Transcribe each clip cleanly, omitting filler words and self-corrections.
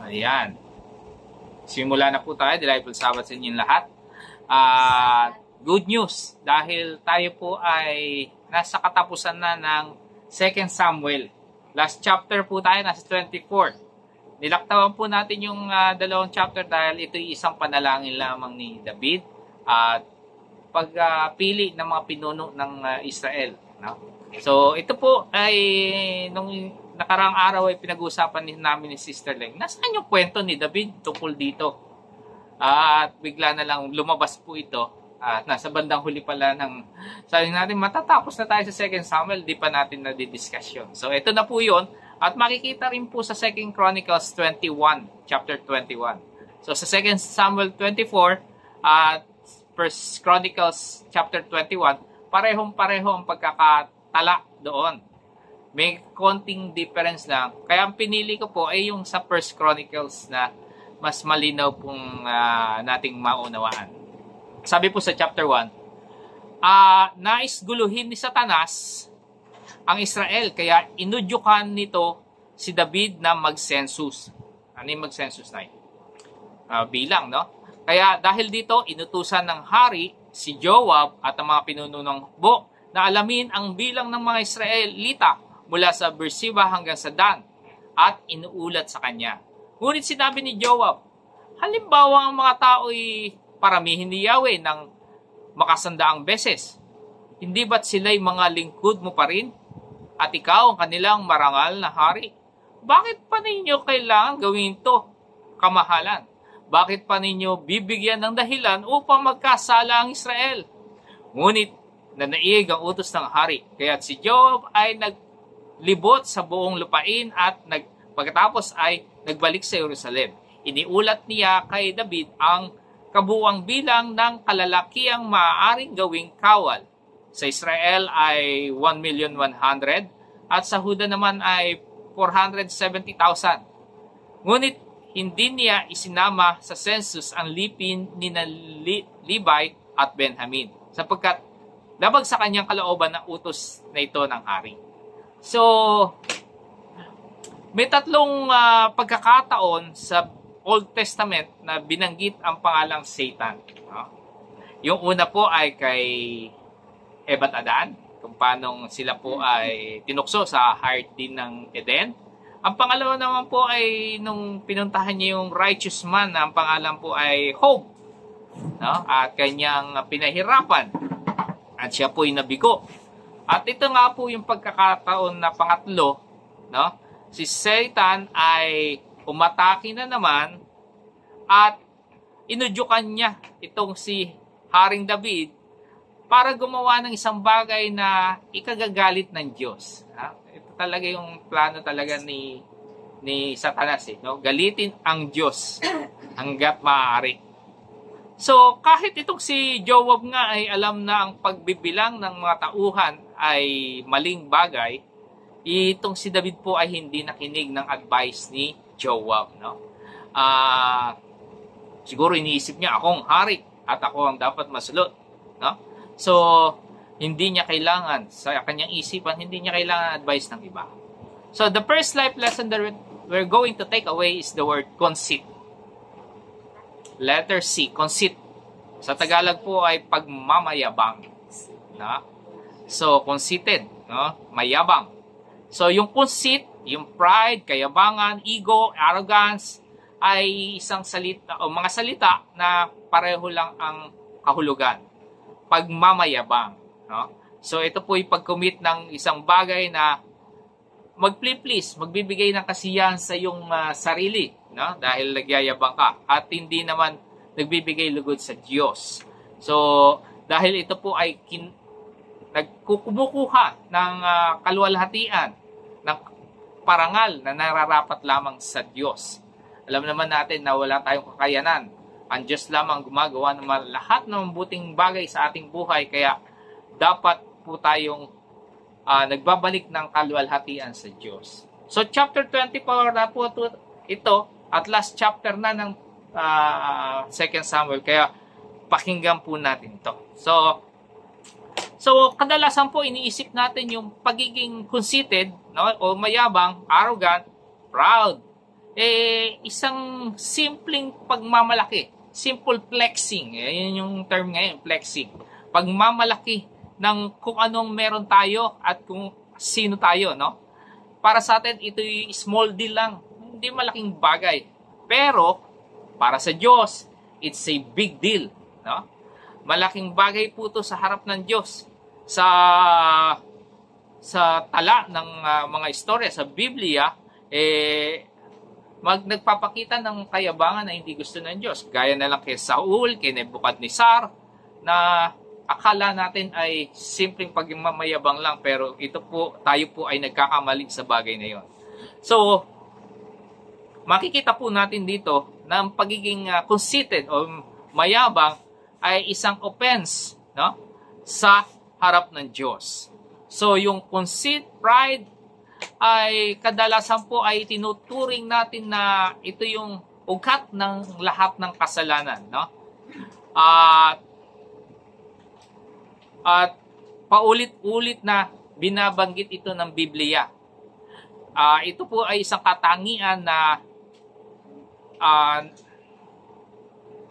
Ayan. Simula na po tayo. Delightful Sabbath sa inyong lahat. Good news. Dahil tayo po ay nasa katapusan na ng 2 Samuel. Last chapter po tayo, nasa 24. Nilaktawan po natin yung dalawang chapter dahil ito yung isang panalangin lamang ni David at pagpili ng mga pinuno ng Israel. No? So, ito po ay nung nakaraang araw ay pinag-uusapan namin ni Sister Leng. Nasaan yung kwento ni David tungkol dito? At bigla na lang lumabas po ito. At nasa bandang huli pala ng sabi natin, matatapos na tayo sa 2 Samuel, di pa natin na-discuss yun. So, ito na po yun. At makikita rin po sa 2 Chronicles 21, chapter 21. So, sa 2 Samuel 24 at 1 Chronicles chapter 21, parehong-pareho ang pagkakatala doon. May konting difference lang. Kaya ang pinili ko po ay yung sa 1 Chronicles na mas malinaw pong nating maunawaan. Sabi po sa chapter 1, nais guluhin ni Satanas ang Israel, kaya inudyukan nito si David na mag-census. Ano yung mag-census na yun? Bilang, no? Kaya dahil dito, inutusan ng hari si Joab at ang mga pinuno ng hukbo na alamin ang bilang ng mga Israelita mula sa Beersheba hanggang sa Dan at inuulat sa kanya. Ngunit sinabi ni Joab, halimbawa ang mga tao'y paramihin ni Yahweh ng makasandaang beses. Hindi ba't sila'y mga lingkod mo pa rin? At ikaw ang kanilang marangal na hari. Bakit pa ninyo kailangan gawin ito? Kamahalan. Bakit pa ninyo bibigyan ng dahilan upang magkasala ang Israel? Ngunit nanaig ang utos ng hari. Kaya si Joab ay naglibot sa buong lupain at pagkatapos ay nagbalik sa Jerusalem. Iniulat niya kay David ang kabuuang bilang ng kalalakiang maaaring gawing kawal. Sa Israel ay 1,100,000 at sa Huda naman ay 470,000. Ngunit hindi niya isinama sa census ang lipin ni Levi at Benjamin sapagkat labag sa kanyang kalooban ng utos na ito ng hari. So, may tatlong pagkakataon sa Old Testament na binanggit ang pangalang Satan. No? Yung una po ay kay Eva at Adan, kung paano sila po ay tinukso sa Garden ng Eden. Ang pangalawa naman po ay nung pinuntahan niya yung righteous man, ang pangalan po ay Job. No? At kanyang pinahirapan. At siya po ay nabigo. At ito nga po yung pagkakataon na pangatlo, no? Si Satan ay umatake na naman at inudyukan niya itong si Haring David para gumawa ng isang bagay na ikagagalit ng Diyos. Ito talaga yung plano talaga ni Satanas. No? Galitin ang Diyos hanggat maaari. So, kahit itong si Joab nga ay alam na ang pagbibilang ng mga tauhan ay maling bagay, itong si David po ay hindi nakinig ng advice ni Joab. No? Siguro iniisip niya, akong hari at ako ang dapat masulot. No? So, hindi niya kailangan, sa kanyang isipan, hindi niya kailangan advice ng iba. So, the first life lesson that we're going to take away is the word conceit. Letter C, conceit. Sa Tagalog po ay pagmamayabang. No? So, conceited, no? Mayabang. So, yung conceit, yung pride, kayabangan, ego, arrogance, ay isang salita o mga salita na pareho lang ang kahulugan. Pagmamayabang. No? So, ito po yung pag-commit ng isang bagay na mag-please, magbibigay ng kasiyahan sa iyong sarili. No? Dahil nagyayabang ka. At hindi naman nagbibigay lugod sa Diyos. So, dahil ito po ay nagkukumukuha ng kaluwalhatian, ng parangal na nararapat lamang sa Diyos. Alam naman natin na wala tayong kakayanan. Ang Diyos lamang gumagawa ng lahat ng mabuting bagay sa ating buhay. Kaya dapat po tayong nagbabalik ng kaluwalhatian sa Diyos. So chapter 24 na po ito at last chapter na ng 2 Samuel. Kaya pakinggan po natin to. So kadalasan po iniisip natin yung pagiging conceited, no, o mayabang, arrogant, proud. isang simpleng pagmamalaki, simple flexing. Yun yung term ngayon, flexing. Pagmamalaki ng kung anong meron tayo at kung sino tayo, no? Para sa atin, ito yung small deal lang. Hindi malaking bagay. Pero, para sa Diyos, it's a big deal, no? Malaking bagay po ito sa harap ng Diyos. Sa tala ng mga istorya sa Biblia, nagpapakita ng kayabangan na hindi gusto ng Diyos. Gaya na lang kay Saul, kay Nebuchadnezzar, na akala natin ay simpleng pagmamayabang lang, pero tayo po ay nagkakamali sa bagay na yon. So, makikita po natin dito na ang pagiging conceited o mayabang ay isang offense, no, sa harap ng Diyos. So, yung conceit, pride, ay kadalasan po ay tinuturing natin na ito yung ugat ng lahat ng kasalanan, no? At paulit-ulit na binabanggit ito ng Biblia. Ito po ay isang katangian na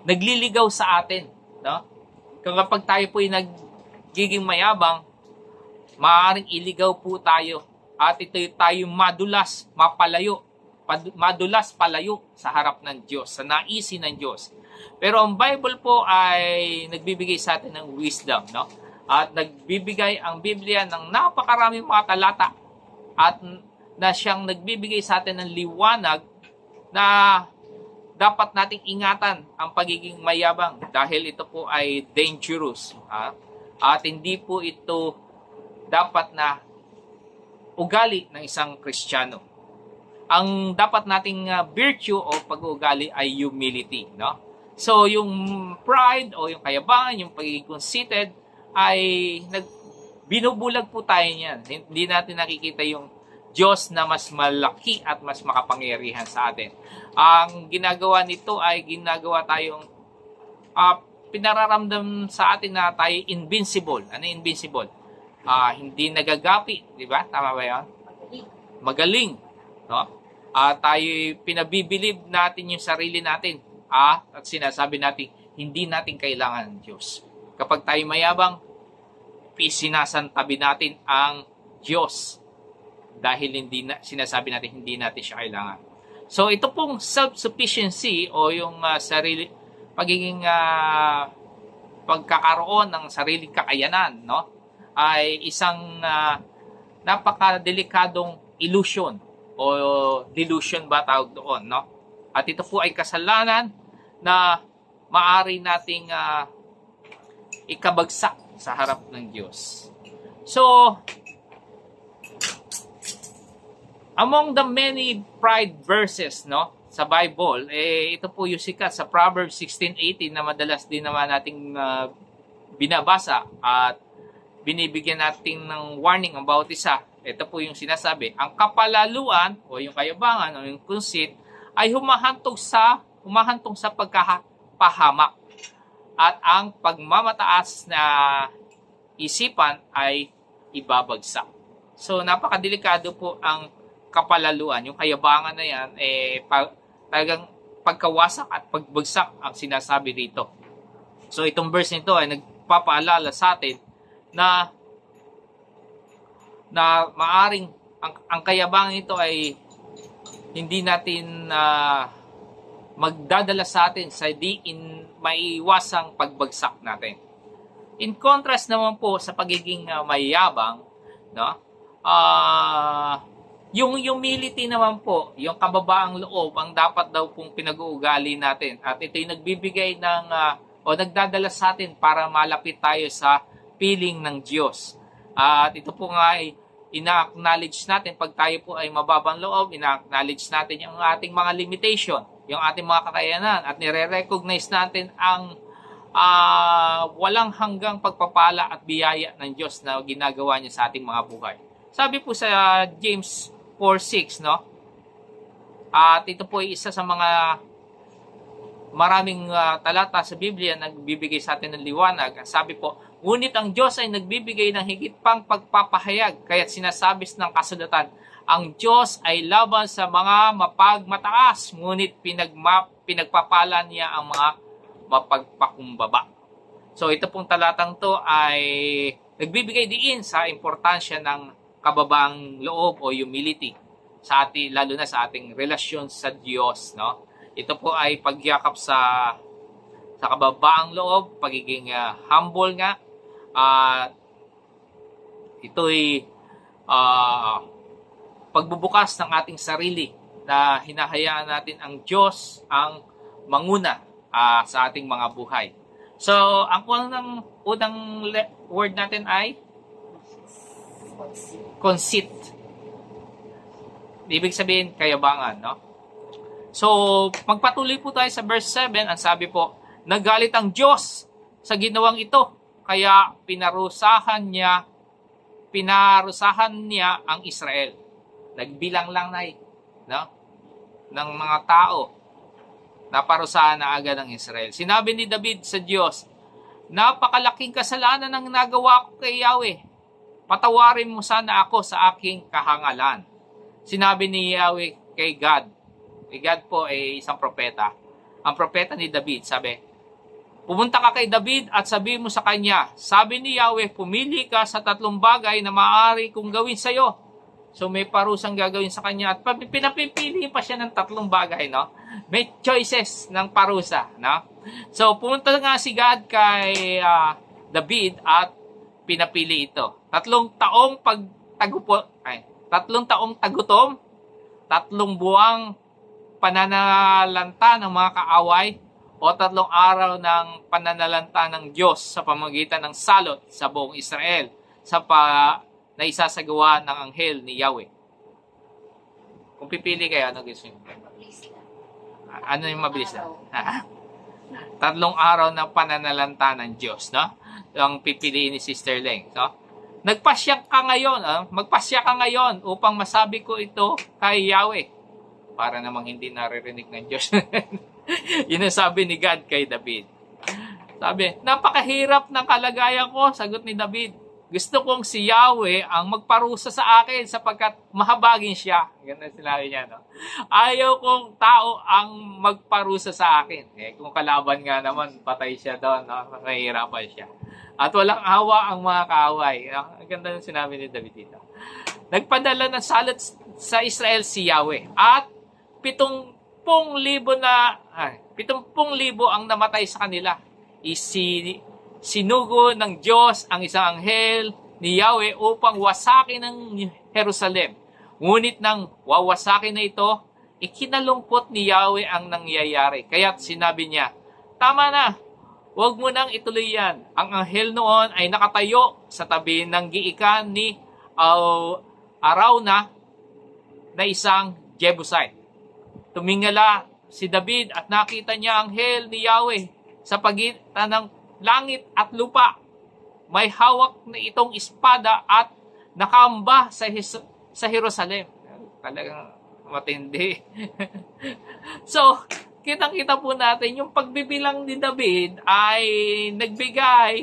nagliligaw sa atin, no? Kapag tayo po ay nagiging mayabang, maaaring iligaw po tayo at ito tayo madulas palayo sa harap ng Diyos, sa naisin ng Diyos. Pero ang Bible po ay nagbibigay sa atin ng wisdom, no? At nagbibigay ang Biblia ng napakaraming mga talata at na siyang nagbibigay sa atin ng liwanag na dapat nating ingatan ang pagiging mayabang dahil ito po ay dangerous. At hindi po ito dapat na ugali ng isang Kristiyano. Ang dapat nating virtue o pag-uugali ay humility, no? So, yung pride o yung kayabangan, yung pagiging conceited, ay binubulag po tayo niyan. Hindi natin nakikita yung Diyos na mas malaki at mas makapangyarihan sa atin. Ang ginagawa nito ay ginagawa tayong pinararamdam sa atin na tayo invincible. Ano invincible? Hindi nagagapi, di ba? Tama ba yun? Magaling. No? Tayo pinabibilib natin yung sarili natin. At sinasabi natin, hindi natin kailangan ng Diyos. Kapag tayo mayabang, sinasantabi natin ang Diyos dahil sinasabi natin hindi natin siya kailangan. So ito pong self-sufficiency o yung pagiging pagkakaroon ng sariling kakayanan, no, ay isang napakadelikadong illusion o delusion ba tawag doon, no? At ito po ay kasalanan na maaari nating ikabagsak sa harap ng Diyos. So, among the many pride verses, no, sa Bible, ito po yung sikat sa Proverbs 16:18 na madalas din naman nating binabasa at binibigyan natin ng warning about isa. Ito po yung sinasabi, ang kapalaluan o yung kayabangan o yung conceit ay humahantong sa pagkapahamak at ang pagmamataas na isipan ay ibabagsak. So, napakadelikado po ang kapalaluan. Yung kayabangan na yan, talagang pagkawasak at pagbagsak ang sinasabi dito. So, itong verse nito ay nagpapaalala sa atin na maaring ang kayabangan ito ay hindi natin magdadala sa atin sa maiiwasang pagbagsak natin. In contrast naman po sa pagiging mayabang, no? Yung humility naman po, yung kababaang loob, ang dapat daw pong pinag-uugali natin. At ito'y nagbibigay o nagdadala sa atin para malapit tayo sa piling ng Diyos. At ito po nga ay ina-acknowledge natin pag tayo po ay mababang loob, ina-acknowledge natin yung ating mga limitation, yung ating mga kakayanan, at nire-recognize natin ang walang hanggang pagpapala at biyaya ng Diyos na ginagawa niya sa ating mga buhay. Sabi po sa James 4:6, no? At ito po ay isa sa mga maraming talata sa Biblia na nagbibigay sa atin ng liwanag. Sabi po, ngunit ang Diyos ay nagbibigay ng higit pang pagpapahayag, kaya't sinasabis ng kasulatan, Ang Diyos ay laban sa mga mapagmataas, ngunit pinagpapala niya ang mga mapagpakumbaba. So ito pong talatang to ay nagbibigay diin sa importansya ng kababaang loob o humility sa ating, lalo na sa ating relasyon sa Diyos, no? Ito po ay pagyakap sa kababaang loob, pagiging humble nga. Ito'y pagbubukas ng ating sarili na hinahayaan natin ang Diyos ang manguna sa ating mga buhay. So, ang unang word natin ay conceit. Ibig sabihin, kayabangan, no? So, magpatuloy po tayo sa verse 7. Ang sabi po, nagalit ang Diyos sa ginawang ito, kaya pinarusahan niya ang Israel. Nagbilang lang no? Ng mga tao. Naparusahan na agad ang Israel. Sinabi ni David sa Diyos, napakalaking kasalanan ang nagawa ko kay Yahweh. Patawarin mo sana ako sa aking kahangalan. Sinabi ni Yahweh kay God. God po ay isang propeta. Ang propeta ni David, sabi, pumunta ka kay David at sabi mo sa kanya, sabi ni Yahweh, pumili ka sa 3 bagay na maaari kong gawin sa iyo. So may parusang gagawin sa kanya at pinapipili pa siya ng 3 bagay, no? May choices ng parusa, no? So pumunta nga si God kay David at pinapili ito. 3 taong 3 taong tagutom, 3 buwang pananalanta ng mga kaaway, o 3 araw ng pananalanta ng Diyos sa pamamagitan ng salot sa buong Israel na isasagawa ng anghel ni Yahweh. Kung pipili kayo, ano gusto nyo? Ano yung mabilis na? 3 araw ng pananalanta ng Diyos, no? Ang pipiliin ni Sister Leng. So, magpasya ka ngayon upang masabi ko ito kay Yahweh. Para namang hindi naririnig ng Diyos. Yun ang sabi ni God kay David. Sabi, napakahirap ng kalagayan ko, sagot ni David. Gusto kong si Yahweh ang magparusa sa akin sapagkat mahabagin siya. Ganun sinabi niya, no? Ayaw kong tao ang magparusa sa akin. Kung kalaban nga naman, patay siya doon, no? Mahihirapan siya. At walang awa ang mga kaaway. Ang ganda ng sinabi ni David dito. Nagpadala ng salot sa Israel si Yahweh. At 70,000 ang namatay sa kanila. Sinugo ng Diyos ang isang anghel ni Yahweh upang wasakin ng Jerusalem. Ngunit nang wawasakin na ito, ikinalungkot ni Yahweh ang nangyayari. Kaya't sinabi niya, tama na, huwag mo nang ituloy yan. Ang anghel noon ay nakatayo sa tabi ng giikan ni Arauna na isang Jebusite. Tumingala si David at nakita niya ang anghel ni Yahweh sa pagitan ng langit at lupa. May hawak na itong espada at nakamba sa Jerusalem. Talagang matindi. So, kitang-kita po natin yung pagbibilang ni David ay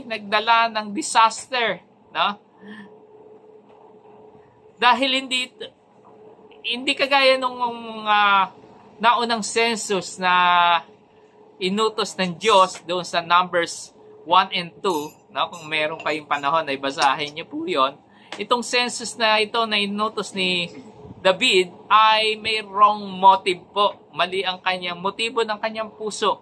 nagdala ng disaster, no? Dahil hindi kagaya nung naunang census na inutos ng Diyos doon sa Numbers 1 and 2, no? Kung meron kayong panahon ay basahin niyo po yon. Itong census na ito na inutos ni David ay may wrong motive po. Mali ang kanyang motibo ng kanyang puso.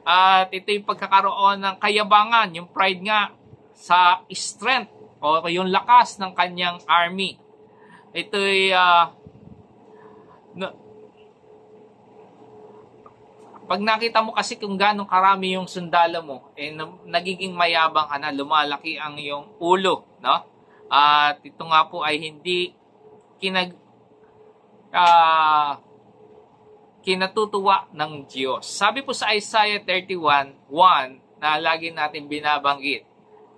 At ito yung pagkakaroon ng kayabangan, yung pride nga sa strength o yung lakas ng kanyang army. Ito'y pag nakita mo kasi kung gano'ng karami yung sundalo mo, nagiging mayabang ka na, lumalaki ang iyong ulo, no? At ito nga po ay hindi kinatutuwa ng Diyos. Sabi po sa Isaiah 31:1 na lagi natin binabanggit,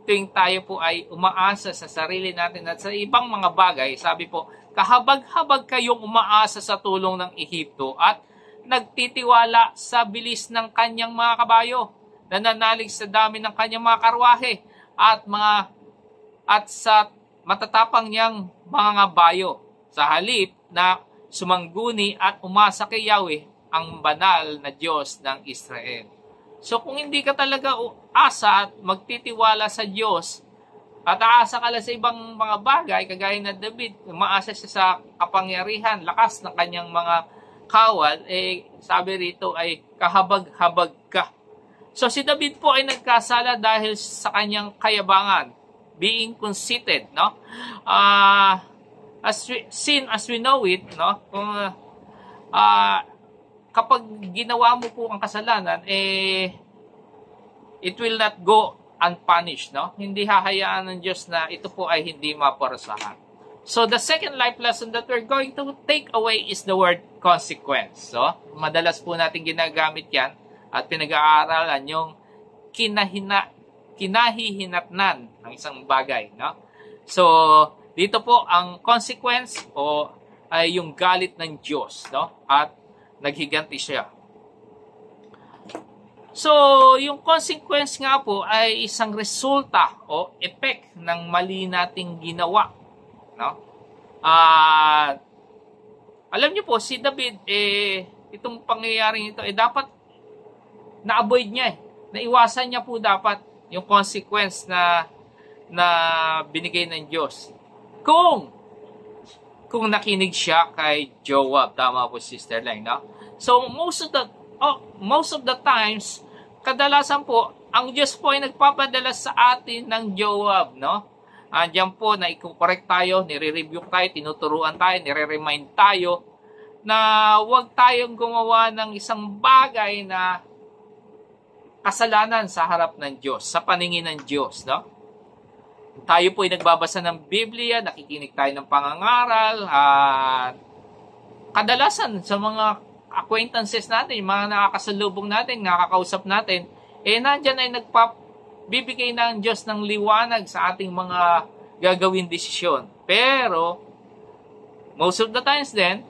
tuwing tayo po ay umaasa sa sarili natin at sa ibang mga bagay, sabi po, kahabag-habag kayong umaasa sa tulong ng Ehipto at nagtitiwala sa bilis ng kanyang mga kabayo, nananalig sa dami ng kanyang mga karwahe at sa matatapang niyang mga bayo. sa halip na sumangguni at umasa kay Yahweh, ang banal na Diyos ng Israel. So kung hindi ka talaga asa at magtitiwala sa Diyos, at aasa ka lang sa ibang mga bagay, kagaya na David, umaasa siya sa kapangyarihan, lakas ng kanyang mga kawal, sabi rito ay kahabag-habag ka. So si David po ay nagkasala dahil sa kanyang kayabangan, being conceited, no? Sin as we know it, no? Kung kapag ginawa mo po ang kasalanan, it will not go unpunished, no? Hindi hahayaan ng Diyos na ito po ay hindi maparusahan. So the second life lesson that we're going to take away is the word consequence. So madalas po natin ginagamit yan at pinag-aaralan yung kinahihinatnan ng isang bagay, no? So dito po ang consequence ay yung galit ng Diyos, no? At naghiganti siya. So, yung consequence nga po ay isang resulta o effect ng mali nating ginawa, no? Alam niyo po, si David, itong pangyayaring ito, dapat na-avoid niya, naiwasan niya po dapat yung consequence na binigay ng Diyos. Kung nakinig siya kay Joab, tama po Sister Lang, no? So, most of the times, kadalasan po, ang Diyos po ay nagpapadala sa atin ng Joab, no? Diyan po na i-correct tayo, nire-review tayo, tinuturuan tayo, nire-remind tayo na huwag tayong gumawa ng isang bagay na kasalanan sa harap ng Diyos, sa paningin ng Diyos, no? Tayo po ay nagbabasa ng Biblia, nakikinig tayo ng pangangaral, at kadalasan sa mga acquaintances natin, mga nakakasalubong natin, nakakausap natin, nandyan ay bibigay ng Diyos ng liwanag sa ating mga gagawin desisyon. Pero, most of the times din,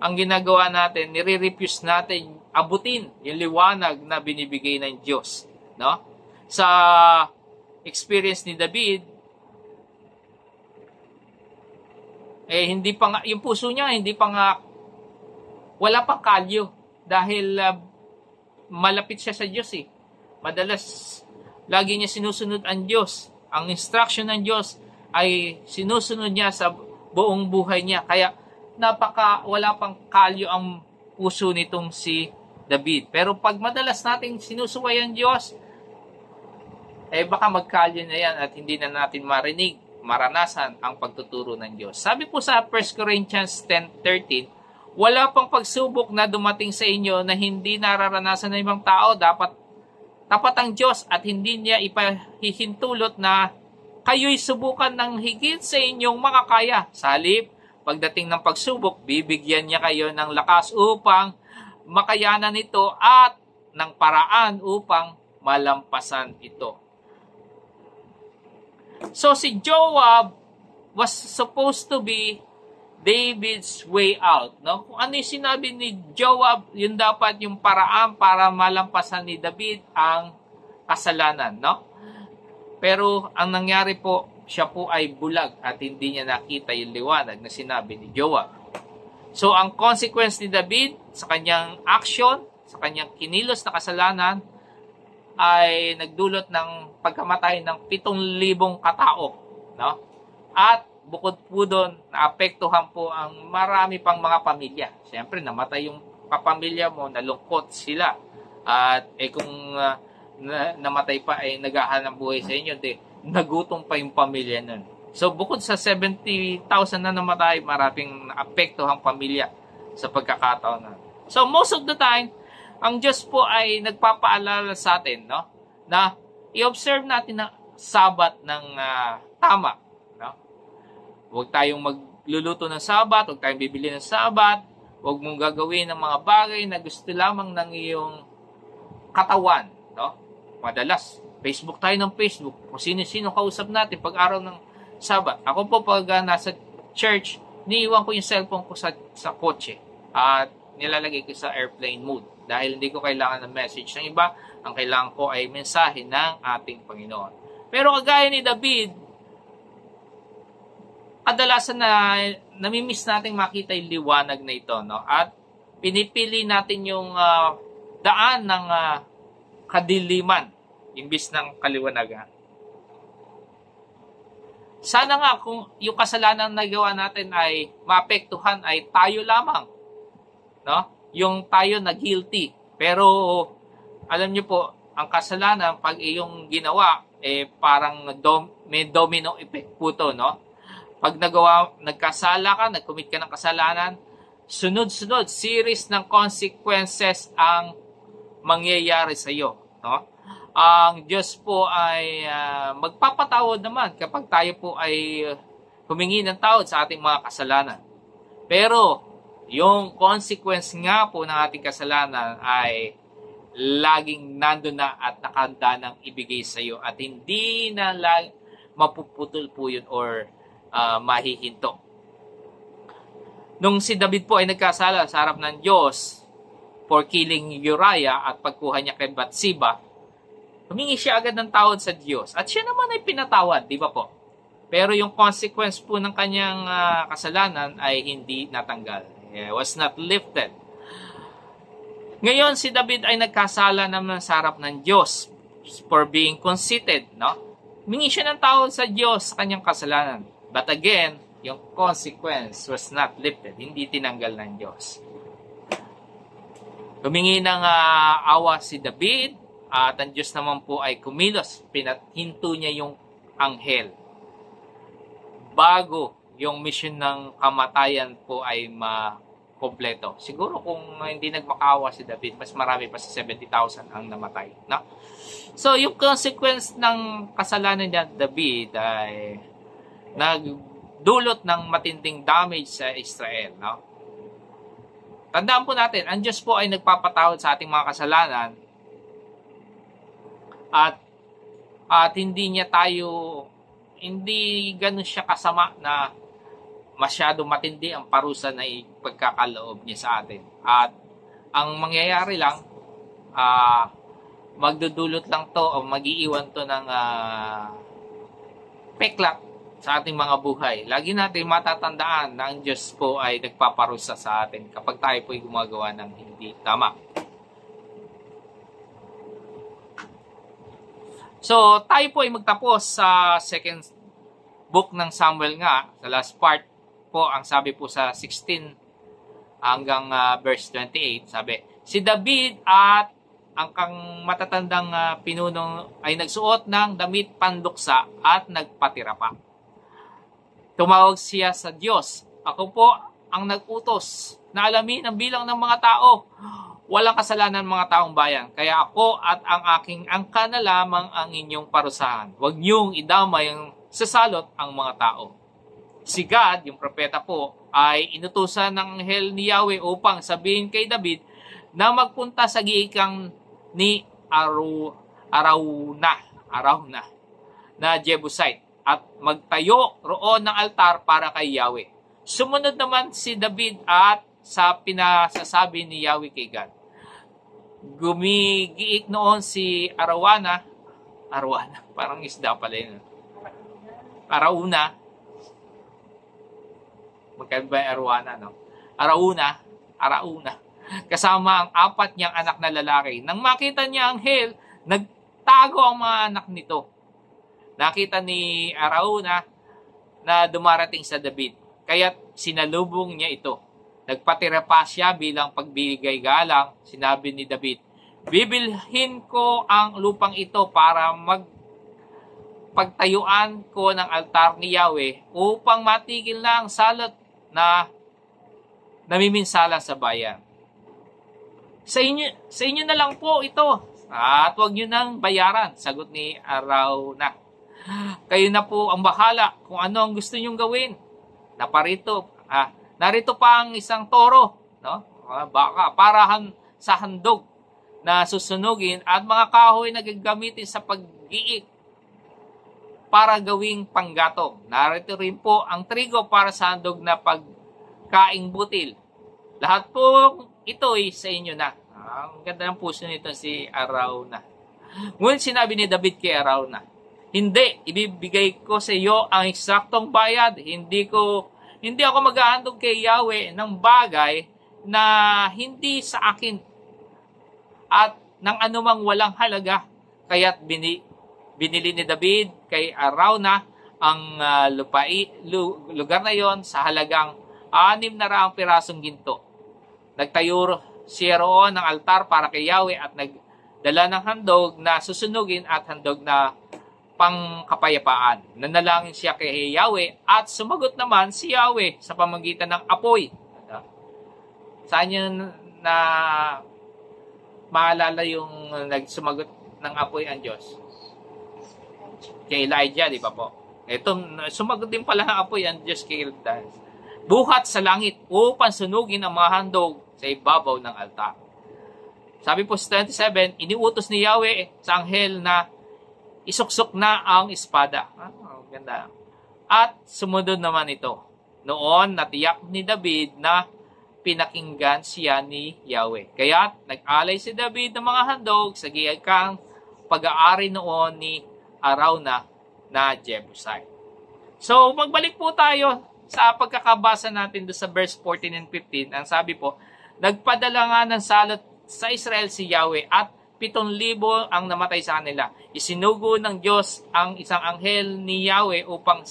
ang ginagawa natin, nire-refuse natin abutin yung liwanag na binibigay ng Diyos, no? Sa experience ni David, hindi pa nga, yung puso niya, hindi pa nga wala pang kalyo dahil malapit siya sa Diyos Madalas, lagi niya sinusunod ang Diyos. Ang instruction ng Diyos ay sinusunod niya sa buong buhay niya. Kaya wala pang kalyo ang puso nitong si David. Pero pag madalas nating sinusuway ang Diyos, baka magkalyo na yan at hindi na natin maranasan ang pagtuturo ng Diyos. Sabi po sa 1 Corinthians 10:13, wala pang pagsubok na dumating sa inyo na hindi nararanasan ng ibang tao. Tapat ang Diyos at hindi niya ipahihintulot na kayo'y subukan ng higit sa inyong makakaya. Sa halip, pagdating ng pagsubok, bibigyan niya kayo ng lakas upang makayanan ito at ng paraan upang malampasan ito. So si Joab was supposed to be David's way out, no? Kung ano yung sinabi ni Joab, yun dapat yung paraan para malampasan ni David ang kasalanan, no? Pero ang nangyari po, siya po ay bulag at hindi niya nakita yung liwanag na sinabi ni Joab. So ang consequence ni David sa kanyang action, sa kanyang kinilos na kasalanan, ay nagdulot ng pagkamatay ng 7,000 katao, no? At bukod po doon, naapektuhan po ang marami pang mga pamilya. Siyempre, namatay yung kapamilya mo, nalungkot sila. At kung namatay pa, naghahanap buhay sa inyo, nagutom pa yung pamilya nun. So, bukod sa 70,000 na namatay, maraming naapektuhang pamilya sa pagkakataon na. So, most of the time, ang Diyos po ay nagpapaalala sa atin, no? Na i-observe natin ang Sabat ng tama. Huwag tayong magluluto ng Sabat, huwag tayong bibili ng Sabat, huwag mong gagawin ng mga bagay na gusto lamang ng iyong katawan, no? Madalas, Facebook tayo ng Facebook, kung sino-sino kausap natin pag araw ng Sabat. Ako po pag nasa church, niiwan ko yung cellphone ko sa kotse at nilalagay ko sa airplane mode dahil hindi ko kailangan ng message ng iba, ang kailangan ko ay mensahe ng ating Panginoon. Pero kagaya ni David, kadalasan na namimiss nating makita yung liwanag na ito, no? At pinipili natin yung daan ng kadiliman imbis ng kaliwanagan. Sana nga kung yung kasalanan na nagawa natin ay maapektuhan ay tayo lamang, no? Yung tayo na guilty. Pero alam niyo po, ang kasalanan pag iyong ginawa parang may domino effect po to, no? Pag nagkasala ka, nag-commit ka ng kasalanan, sunod-sunod series ng consequences ang mangyayari sa iyo, no? Ang Diyos po ay magpapatawad naman kapag tayo po ay humingi ng tawad sa ating mga kasalanan. Pero yung consequence nga po ng ating kasalanan ay laging nandun na at nakahanda nang ibigay sa iyo at hindi na mapuputol po yun or mahihinto. Nung si David po ay nagkasala sa harap ng Diyos for killing Uriah at pagkuha niya kay Bathsheba, humingi siya agad ng tawad sa Diyos. At siya naman ay pinatawad, di ba po? Pero yung consequence po ng kanyang kasalanan ay hindi natanggal. It was not lifted. Ngayon, si David ay nagkasala naman sa harap ng Diyos for being conceited, no? Humingi siya ng tawad sa Diyos sa kanyang kasalanan. But again, yung consequence was not lifted. Hindi tinanggal ng Diyos. Humingi ng awa si David. At ang Diyos naman po ay kumilos, hinto niya yung anghel. Bago yung mission ng kamatayan po ay makompleto. Siguro kung hindi nagmakaawa si David, mas marami pa sa 70,000 ang namatay. No? So yung consequence ng kasalanan niya, David, ay nagdulot ng matinding damage sa Israel. No? Tandaan po natin, ang Diyos po ay nagpapatawad sa ating mga kasalanan. At hindi ganun siya kasama na masyado matindi ang parusa na ipagkakaloob niya sa atin. At ang mangyayari lang, magdudulot lang to o mag-iiwan to ng peklat sa ating mga buhay. Lagi natin matatandaan na ang Diyos po ay nagpaparusa sa atin kapag tayo po ay gumagawa ng hindi tama. So, tayo po ay magtapos sa second book ng Samuel nga. Sa last part po, ang sabi po sa 16 hanggang verse 28, sabi, si David at ang kang matatandang pinuno ay nagsuot ng damit panduksa at nagpatira pa. Tumawag siya sa Diyos. Ako po ang nag-utos na alamin ang bilang ng mga tao. Walang kasalanan mga taong bayan. Kaya ako at ang aking angka na lamang ang inyong parusahan. Huwag niyong idamay sa salot ang mga tao. Si God, yung propeta po, ay inutusan ng anghel ni Yahweh upang sabihin kay David na magpunta sa giikang ni Arauna na Jebusite at magtayo roon ng altar para kay Yahweh. Sumunod naman si David at sa pinasasabi ni Yahweh kay God. Gumigiik noon si Arauna, parang isda pala yun. Arauna. Magkaiba ba yung Arauna, no? Arauna. Kasama ang 4 niyang anak na lalaki. Nang makita niya ang anghel, nagtago ang mga anak nito. Nakita ni Arauna na dumarating sa David. Kaya sinalubong niya ito. Nagpatira pa siya bilang pagbigay galang. Sinabi ni David, bibilhin ko ang lupang ito para pagtayuan ko ng altar ni Yahweh upang matigil na ang salot na namiminsala sa bayan. Sa inyo na lang po ito at huwag nyo nang bayaran, sagot ni Arauna. Kayo na po ang bahala kung ano ang gusto nyong gawin. Narito pa ang isang toro, no? Baka parahan sa handog na susunugin at mga kahoy na gagamitin sa pag-iik para gawing panggatong. Narito rin po ang trigo para sa handog na pagkaing butil. Lahat po ito ay sa inyo na. Ang ganda ng puso nito si Arauna. Ngunit sinabi ni David kay Arauna, Hindi, ibibigay ko sa iyo ang eksaktong bayad. Hindi ako maghahandog kay Yahweh ng bagay na hindi sa akin at ng anumang walang halaga. Kaya't binili ni David kay Arauna ang lugar na yon sa halagang 600 pirasong ginto. Nagtayo siya roon ng altar para kay Yahweh at nagdala ng handog na susunugin at handog na pangkapayapaan. Nanalangin siya kay Yahweh at sumagot naman si Yahweh sa pamamagitan ng apoy. Saan yun na maalala yung nagsumagot ng apoy ang Diyos? Kay Elijah, di ba po? Ito, sumagot din pala ng apoy ang Diyos kay Elijah. Buhat sa langit upang sunugin ang mga handog sa ibabaw ng altar. Sabi po sa 27, iniutos ni Yahweh sa anghel na isuksok na ang espada. Ganda. At sumunod naman ito. Noon, natiyak ni David na pinakinggan siya ni Yahweh. Kaya nag-alay si David ng mga handog sa giyakang pag-aari noon ni Arauna na Jebusite. So, magbalik po tayo sa pagkakabasa natin doon sa verse 14 and 15. Ang sabi po, nagpadala nga ng salot sa Israel si Yahweh at 7,000 ang namatay sa kanila. Isinugo ng Diyos ang isang anghel ni Yahweh upang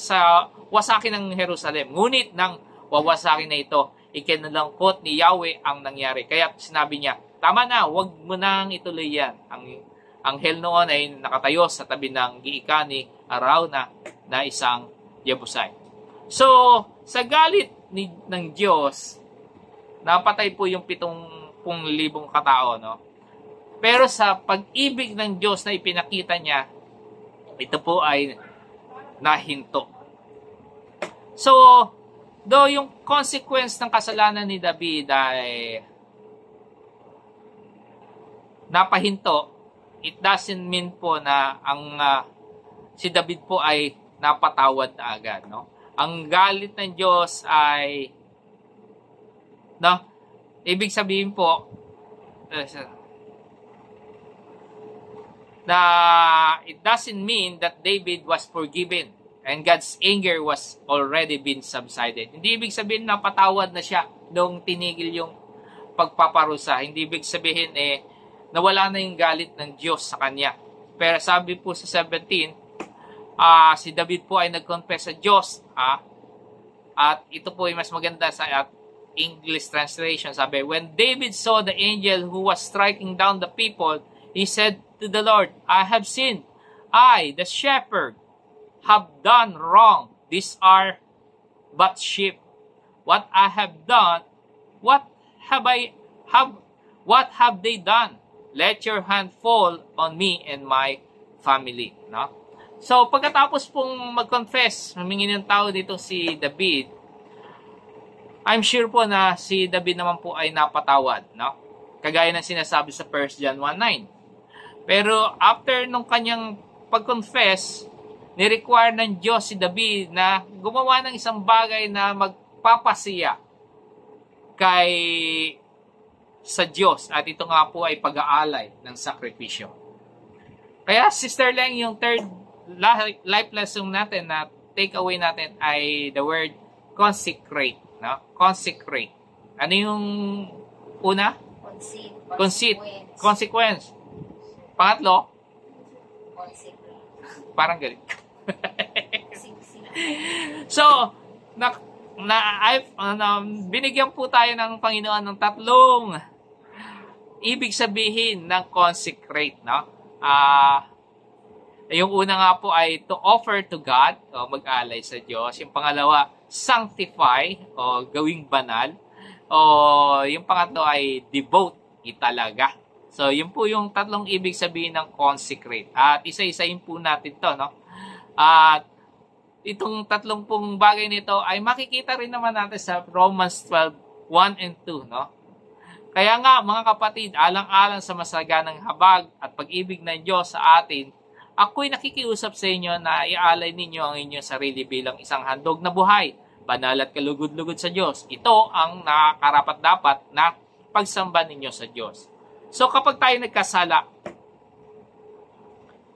wasakin ng Jerusalem. Ngunit nang wawasakin na ito, ikinalangkot ni Yahweh ang nangyari. Kaya sinabi niya, tama na, huwag mo nang ituloy yan. Ang anghel noon ay nakatayo sa tabi ng giika ni Arauna na isang Jebusite. So, sa galit ng Diyos, napatay po yung 70,000 katao, no? Pero sa pag-ibig ng Diyos na ipinakita niya, ito po ay nahinto. So, though yung consequence ng kasalanan ni David ay napahinto, it doesn't mean po na si David po ay napatawad na agad, no? Ang galit ng Diyos ay ibig sabihin po na it doesn't mean that David was forgiven and God's anger was already been subsided. Hindi ibig sabihin na patawad na siya nung tinigil yung pagpaparusa. Hindi ibig sabihin nawala na yung galit ng Diyos sa kanya. Pero sabi po sa 17, si David po ay nag-confess sa Diyos. At ito po ay mas maganda sa English translation. Sabi, when David saw the angel who was striking down the people, he said to the Lord, I have sinned. I, the shepherd, have done wrong. These are but sheep. What I have done, what have they done? Let your hand fall on me and my family. No? So, pagkatapos pong mag-confess, humingi ng tao dito si David, I'm sure po na si David naman po ay napatawad. No? Kagaya ng sinasabi sa 1 John 1:9. Pero after nung kanyang pag-confess, ni-require ng Diyos si David na gumawa ng isang bagay na magpapasiya sa Diyos. At ito nga po ay pag-aalay ng sakripisyo. Kaya, Sister Leng, yung third life lesson natin na take away natin ay the word consecrate. No? Consecrate. Ano yung una? Consequence. Pangatlo? Parang galing. So, binigyan po tayo ng Panginoon ng tatlong ibig sabihin ng consecrate, no? Yung una nga po ay to offer to God, o mag-alay sa Diyos. Yung pangalawa, sanctify, o gawing banal. O yung pangatlo ay devote, italaga. So, yun po yung tatlong ibig sabihin ng consecrate. At isa-isayin po natin to, no? At itong tatlong pong bagay nito ay makikita rin naman natin sa Romans 12:1 and 2, no? Kaya nga, mga kapatid, alang-alang sa masaganang habag at pag-ibig ng Diyos sa atin, ako'y nakikiusap sa inyo na ialay ninyo ang inyong sarili bilang isang handog na buhay, banal at kalugod-lugod sa Diyos. Ito ang nakakarapat-dapat na pagsamba ninyo sa Diyos. So kapag tayo nagkasala,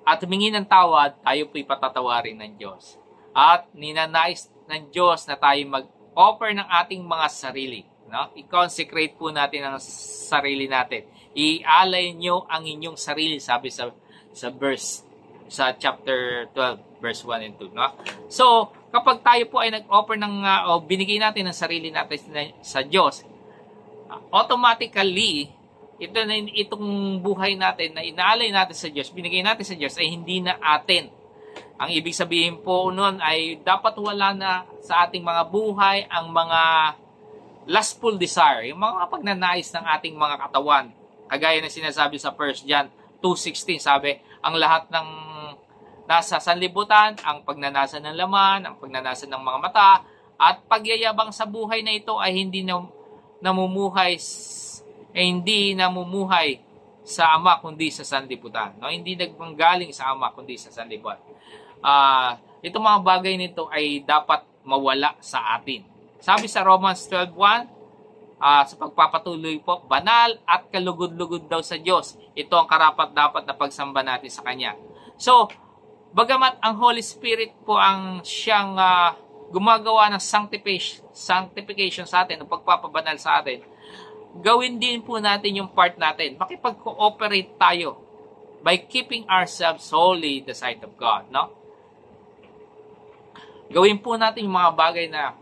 at humingi ng tawad, tayo po'y patatawarin ng Diyos. At ninanais ng Diyos na tayo mag-offer ng ating mga sarili. No? I-consecrate po natin ang sarili natin. Ialay nyo ang inyong sarili, sabi sa verse, sa chapter 12, verse 1 and 2. No? So, kapag tayo po ay nag-offer o binigay natin ang sarili natin sa Diyos, automatically, itong buhay natin na inaalay natin sa Diyos, binigay natin sa Diyos, ay hindi na atin. Ang ibig sabihin po nun ay dapat wala na sa ating mga buhay ang mga lustful desire, yung mga pagnanais ng ating mga katawan. Kagaya na sinasabi sa 1 John 2:16, sabi, ang lahat ng nasa sanlibutan, ang pagnanasa ng laman, ang pagnanasa ng mga mata, at pagyayabang sa buhay na ito ay hindi namumuhay sa Ama kundi sa sanlibutan. No? Hindi nagmanggaling sa Ama kundi sa sanlibutan. Itong mga bagay nito ay dapat mawala sa atin. Sabi sa Romans 12:1, sa pagpapatuloy po, banal at kalugod-lugod daw sa Diyos. Ito ang karapat-dapat na pagsamba natin sa Kanya. So, bagamat ang Holy Spirit po ang siyang gumagawa ng sanctification sa atin, ng pagpapabanal sa atin, gawin din po natin yung part natin. Makipag-cooperate tayo by keeping ourselves holy in the sight of God. No? Gawin po natin yung mga bagay na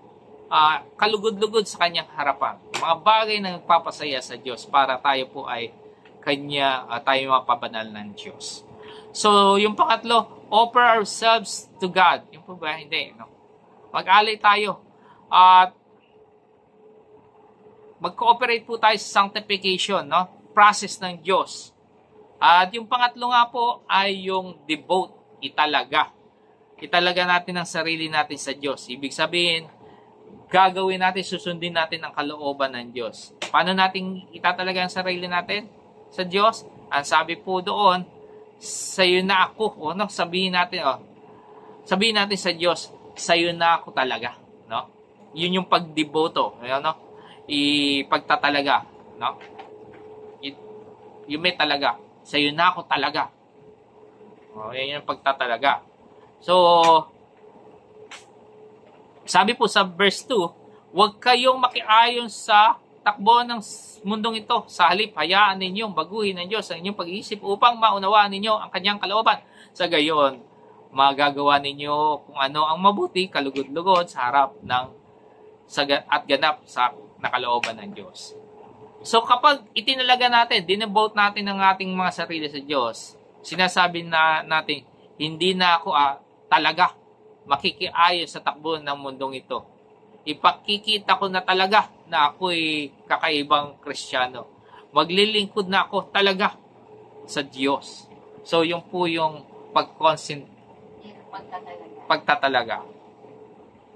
kalugod-lugod sa Kanyang harapan. Mga bagay na nagpapasaya sa Diyos para tayo po ay tayo mapabanal ng Diyos. So, yung pangatlo, offer ourselves to God. Yung po ba? Hindi. No? Mag-alay tayo. At mag-cooperate po tayo sa sanctification, no? Process ng Diyos. At yung pangatlo nga po ay yung devote, italaga. Italaga natin ang sarili natin sa Diyos. Ibig sabihin, gagawin natin, susundin natin ang kalooban ng Diyos. Paano natin itatalaga ang sarili natin sa Diyos? Ang sabi po doon, sa'yo na ako. No? Sabihin natin sa Diyos, sa'yo na ako talaga. No? Yun yung pagdeboto. No? Ipagtatalaga. No? Yung may talaga. Sa'yo na ako talaga. Yan yung pagtatalaga. So, sabi po sa verse 2, huwag kayong makiayon sa takbo ng mundong ito. Sa halip, hayaan ninyong baguhin ng Diyos ang inyong pag-iisip upang maunawaan ninyo ang kanyang kalooban. Sa gayon, magagawa ninyo kung ano ang mabuti, kalugod-lugod sa harap ng at ganap sa nakalooban ng Diyos. So kapag itinalaga natin, dinevote natin ang ating mga sarili sa Diyos, sinasabi na natin, hindi na ako talaga makikiayon sa takbo ng mundong ito. Ipakikita ko na talaga na ako'y kakaibang Kristiyano. Maglilingkod na ako talaga sa Diyos. So, yung po yung pagtatalaga.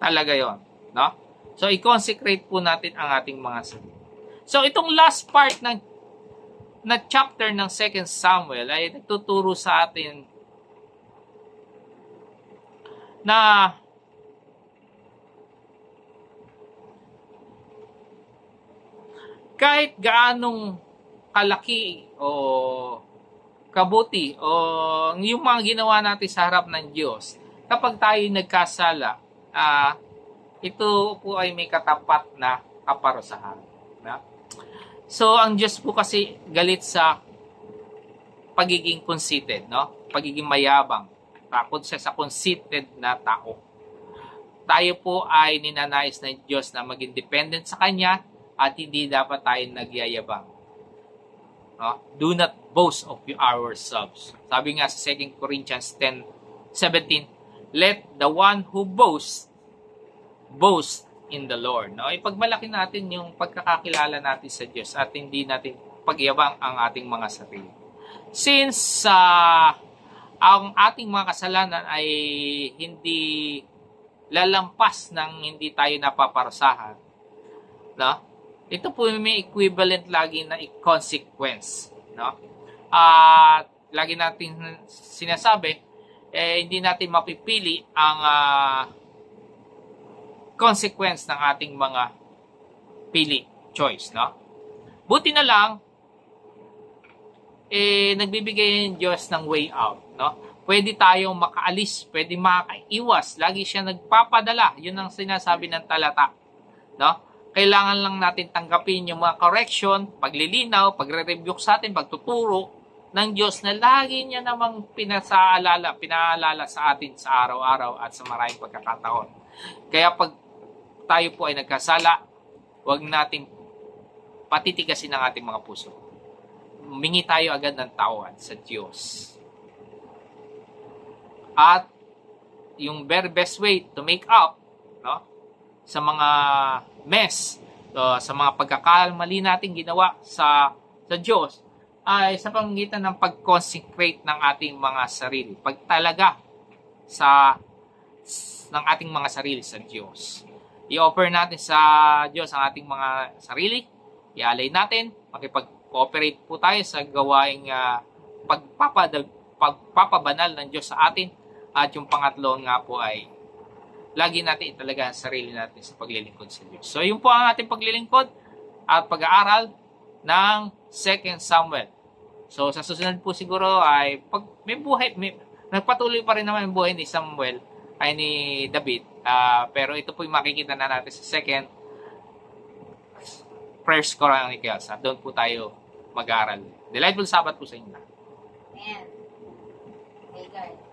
Talaga yon, no? So, i-consecrate po natin ang ating mga sarili. So, itong last part na chapter ng 2 Samuel ay nagtuturo sa atin na kahit gaanong kalaki o kabuti o yung mga ginawa natin sa harap ng Diyos, kapag tayo nagkasala, ito po ay may katapat na kaparusahan. Na? So, ang Diyos po kasi galit sa pagiging conceited, no? Pagiging mayabang. Takot siya sa conceited na tao. Tayo po ay ninanais ng Diyos na maging dependent sa Kanya at hindi dapat tayo nagyayabang. No? Do not boast of ourselves. Sabi nga sa 2 Corinthians 10:17, let the one who boast in the Lord. No? Ipagmalaki natin yung pagkakakilala natin sa Diyos at hindi natin pagyabang ang ating mga sarili. Since ang ating mga kasalanan ay hindi lalampas ng hindi tayo napaparusahan, no? Ito po may equivalent lagi na consequence, no? Lagi natin sinasabi, hindi natin mapipili ang consequence ng ating mga choice, no? Buti na lang, nagbibigay ng Diyos ng way out, no? pwede tayong makaalis, pwede makaiwas. Lagi siya nagpapadala. Yun ang sinasabi ng talata. No? Kailangan lang natin tanggapin yung mga correction, paglilinaw, pagre-rebuke sa atin, pagtuturo ng Diyos na lagi niya namang pinaalala sa atin sa araw-araw at sa maraming pagkakataon. Kaya pag tayo po ay nagkasala, huwag nating patitigasin ang ating mga puso. Humingi tayo agad ng tawad sa Diyos. At yung very best way to make up, no, sa mga mess, sa mga pagkakamali natin ginawa sa Diyos, ay sa pamamagitan ng pag-consecrate ng ating mga sarili. Pagtalaga ng ating mga sarili sa Diyos. I-offer natin sa Diyos ang ating mga sarili. I-alay natin. Makipag-cooperate po tayo sa gawaing pagpapabanal ng Diyos sa atin. At yung pangatlo nga po ay lagi natin italaga ang sarili natin sa paglilingkod sa Diyos. So, yun po ang ating paglilingkod at pag-aaral ng 2 Samuel. So, sa susunod po siguro ay pag may buhay, nagpatuloy pa rin naman yung buhay ni Samuel ay ni David. Pero ito po yung makikita na natin sa 1 Chronicles. At doon po tayo mag-aaral. Delightful Sabbath po sa inyo. Amen. Okay, guys.